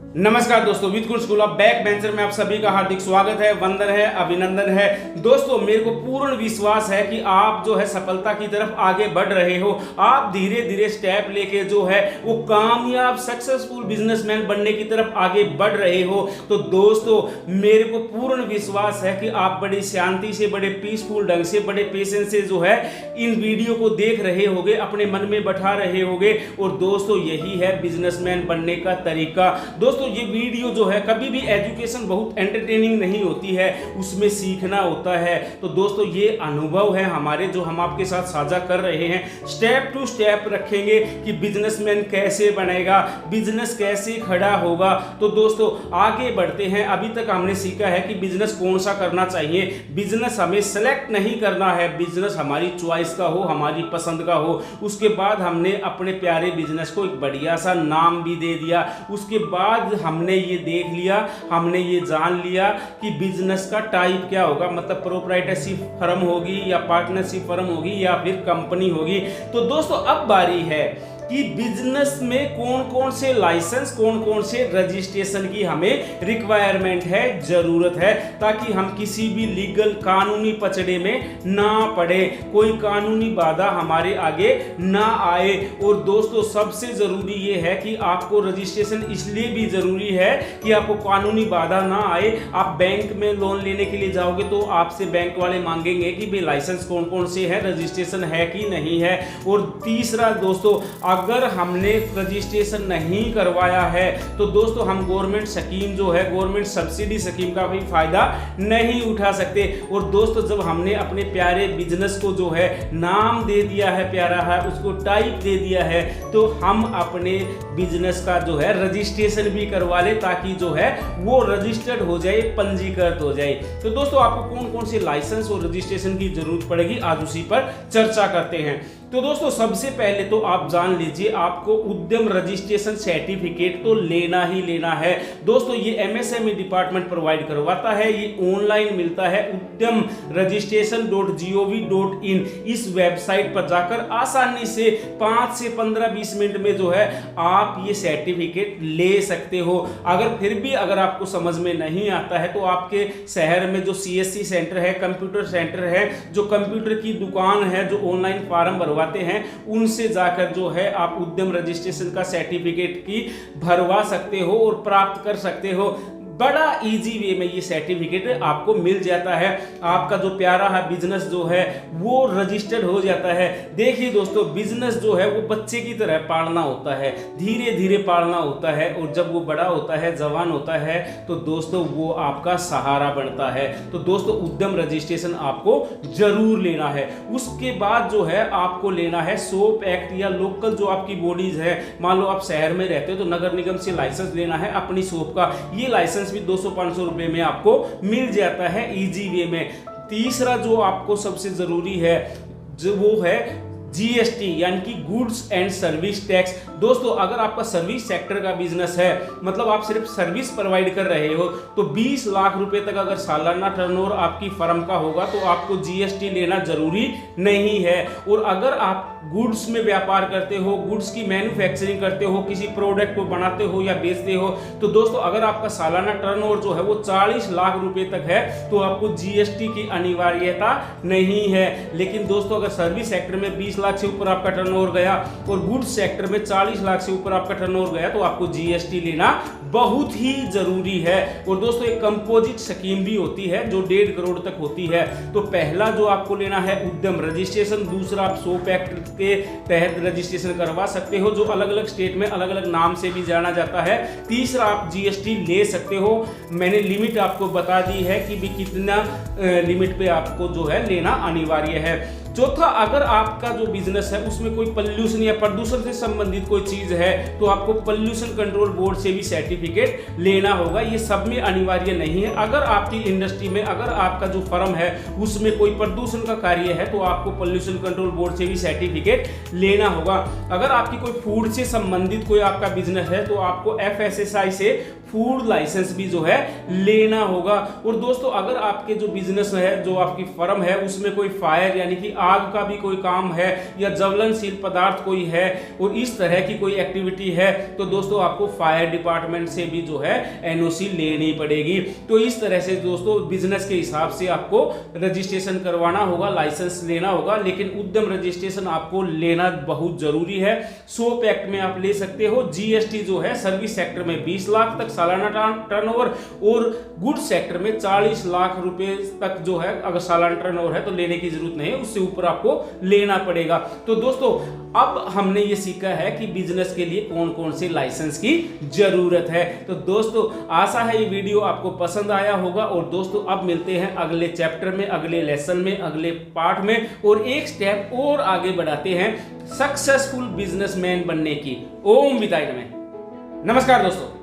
नमस्कार दोस्तों, with good school of back bencher में आप सभी का हार्दिक स्वागत है, वंदन है, अभिनंदन है। दोस्तों मेरे को पूर्ण विश्वास है कि आप जो है सफलता की तरफ आगे बढ़ रहे हो। आप धीरे धीरे स्टेप लेके जो है वो कामयाब सक्सेसफुल बिजनेसमैन बनने की तरफ आगे बढ़ रहे हो। तो दोस्तों मेरे को पूर्ण विश्वास है कि आप बड़ी शांति से, बड़े पीसफुल ढंग से, बड़े पेशेंस से जो है इन वीडियो को देख रहे होगे, अपने मन में बैठा रहे होगे। और दोस्तों यही है बिजनेसमैन बनने का तरीका। दोस्तों ये वीडियो जो है कभी भी एजुकेशन बहुत एंटरटेनिंग नहीं होती है, उसमें सीखना होता है। तो दोस्तों ये अनुभव है हमारे जो हम आपके साथ साझा कर रहे हैं। स्टेप टू स्टेप रखेंगे कि बिजनेसमैन कैसे बनेगा, बिजनेस कैसे खड़ा होगा। तो दोस्तों आगे बढ़ते हैं। अभी तक हमने सीखा है कि बिजनेस कौन सा करना चाहिए। बिजनेस हमें सेलेक्ट नहीं करना है, बिजनेस हमारी चॉइस का हो, हमारी पसंद का हो। उसके बाद हमने अपने प्यारे बिजनेस को एक बढ़िया सा नाम भी दे दिया। उसके बाद हमने ये देख लिया, हमने ये जान लिया कि बिजनेस का टाइप क्या होगा, मतलब प्रोप्राइटरशिप फर्म होगी या पार्टनरशिप फर्म होगी या फिर कंपनी होगी। तो दोस्तों अब बारी है कि बिजनेस में कौन कौन से लाइसेंस, कौन कौन से रजिस्ट्रेशन की हमें रिक्वायरमेंट है, जरूरत है, ताकि हम किसी भी लीगल कानूनी पचड़े में ना पड़े, कोई कानूनी बाधा हमारे आगे ना आए। और दोस्तों सबसे जरूरी ये है कि आपको रजिस्ट्रेशन इसलिए भी जरूरी है कि आपको कानूनी बाधा ना आए। आप बैंक में लोन लेने के लिए जाओगे तो आपसे बैंक वाले मांगेंगे कि भाई लाइसेंस कौन कौन से है, रजिस्ट्रेशन है कि नहीं है। और तीसरा दोस्तों, अगर हमने रजिस्ट्रेशन नहीं करवाया है तो दोस्तों हम गवर्नमेंट स्कीम जो है, गवर्नमेंट सब्सिडी स्कीम का भी फायदा नहीं उठा सकते। और दोस्तों जब हमने अपने प्यारे बिजनेस को जो है नाम दे दिया है, प्यारा है, उसको टाइप दे दिया है, तो हम अपने बिजनेस का जो है रजिस्ट्रेशन भी करवा ले, ताकि जो है वो रजिस्टर्ड हो जाए, पंजीकृत हो जाए। तो दोस्तों आपको कौन कौन से लाइसेंस और रजिस्ट्रेशन की जरूरत पड़ेगी, आज उसी पर चर्चा करते हैं। तो दोस्तों सबसे पहले तो आप जान लीजिए, आपको उद्यम रजिस्ट्रेशन सर्टिफिकेट तो लेना ही लेना है। दोस्तों ये एमएसएमई डिपार्टमेंट प्रोवाइड करवाता है, ये ऑनलाइन मिलता है उद्यम registration.gov.in। इस वेबसाइट पर जाकर आसानी से 5 से 15-20 मिनट में जो है आप ये सर्टिफिकेट ले सकते हो। अगर फिर भी अगर आपको समझ में नहीं आता है तो आपके शहर में जो सीएससी सेंटर है, कंप्यूटर सेंटर है, जो कंप्यूटर की दुकान है, जो ऑनलाइन फॉर्म भरवाते हैं, उनसे जाकर जो है आप उद्यम रजिस्ट्रेशन का सर्टिफिकेट की भरवा सकते हो और प्राप्त कर सकते हो। बड़ा इजी वे में ये सर्टिफिकेट आपको मिल जाता है। आपका जो प्यारा है बिजनेस जो है वो रजिस्टर्ड हो जाता है। देखिए दोस्तों बिजनेस जो है वो बच्चे की तरह पालना होता है, धीरे धीरे पालना होता है, और जब वो बड़ा होता है, जवान होता है, तो दोस्तों वो आपका सहारा बनता है। तो दोस्तों उद्यम रजिस्ट्रेशन आपको जरूर लेना है। उसके बाद जो है आपको लेना है सोप एक्ट या लोकल जो आपकी बॉडीज है। मान लो आप शहर में रहते हो तो नगर निगम से लाइसेंस लेना है अपनी सोप का। ये लाइसेंस भी 200-500 रुपए में आपको मिल जाता है इजी वे में। तीसरा जो आपको सबसे जरूरी है जो वो है जीएसटी यानी कि गुड्स एंड सर्विस टैक्स। दोस्तों अगर आपका सर्विस सेक्टर का बिजनेस है, मतलब आप सिर्फ सर्विस प्रोवाइड कर रहे हो, तो 20 लाख रुपए तक अगर सालाना टर्नओवर आपकी फर्म का होगा तो आपको जीएसटी लेना जरूरी नहीं है। और अगर आप गुड्स में व्यापार करते हो, गुड्स की मैन्युफैक्चरिंग करते हो, किसी प्रोडक्ट को बनाते हो या बेचते हो, तो दोस्तों अगर आपका सालाना टर्नओवर जो है वो 40 लाख रुपए तक है तो आपको जीएसटी की अनिवार्यता नहीं है। लेकिन दोस्तों अगर सर्विस सेक्टर में 20 लाख से ऊपर आपका टर्नओवर गया और गुड्स सेक्टर में 40 लाख से ऊपर आपका टर्नओवर गया तो आपको जीएसटी लेना बहुत ही जरूरी है। और दोस्तों एक कंपोजिट स्कीम भी होती है जो 1.5 करोड़ तक होती है। तो पहला जो आपको लेना है उद्यम रजिस्ट्रेशन, दूसरा आप सोप एक्ट के तहत रजिस्ट्रेशन करवा सकते हो जो अलग अलग स्टेट में अलग अलग नाम से भी जाना जाता है। तीसरा आप जीएसटी ले सकते हो। मैंने लिमिट आपको बता दी है कि भी कितना लिमिट पे आपको जो है लेना अनिवार्य है। चौथा, अगर आपका जो बिजनेस है उसमें कोई पॉल्यूशन या प्रदूषण से संबंधित कोई चीज है तो आपको पॉल्यूशन कंट्रोल बोर्ड से भी सर्टिफिकेट लेना होगा। ये सब में अनिवार्य नहीं है। अगर आपकी इंडस्ट्री में, अगर आपका जो फर्म है उसमें कोई प्रदूषण का कार्य है तो आपको पॉल्यूशन कंट्रोल बोर्ड से भी सर्टिफिकेट लेना होगा। अगर आपकी कोई फूड से संबंधित कोई आपका बिजनेस है तो आपको एफएसएसआई से फूड लाइसेंस भी जो है लेना होगा। और दोस्तों अगर आपके जो बिजनेस है, जो आपकी फर्म है, उसमें कोई फायर यानी कि आग का भी कोई काम है या ज्वलनशील पदार्थ कोई है और इस तरह की कोई एक्टिविटी है तो दोस्तों आपको फायर डिपार्टमेंट से भी जो है एनओसी लेनी पड़ेगी। तो इस तरह से दोस्तों बिजनेस के हिसाब से आपको रजिस्ट्रेशन करवाना होगा, लाइसेंस लेना होगा, लेकिन उद्यम रजिस्ट्रेशन आपको लेना बहुत जरूरी है। सोप एक्ट में आप ले सकते हो। जीएसटी जो है सर्विस सेक्टर में 20 लाख तक सालाना टर्नओवर और गुड्स सेक्टर में 40 लाख रुपए तक जो है अगर सालाना टर्नओवर है तो लेने की जरूरत नहीं है, उससे ऊपर आपको लेना पड़ेगा। तो दोस्तों अब हमने ये सीखा है कि बिजनेस के लिए कौन कौन से लाइसेंस की जरूरत है। तो दोस्तों आशा है ये वीडियो आपको पसंद आया होगा और दोस्तों अब मिलते हैं अगले चैप्टर में, अगले लेसन में, अगले पार्ट में और एक स्टेप और आगे बढ़ाते हैं सक्सेसफुल बिजनेसमैन बनने की। ओम विदाई में। नमस्कार दोस्तों।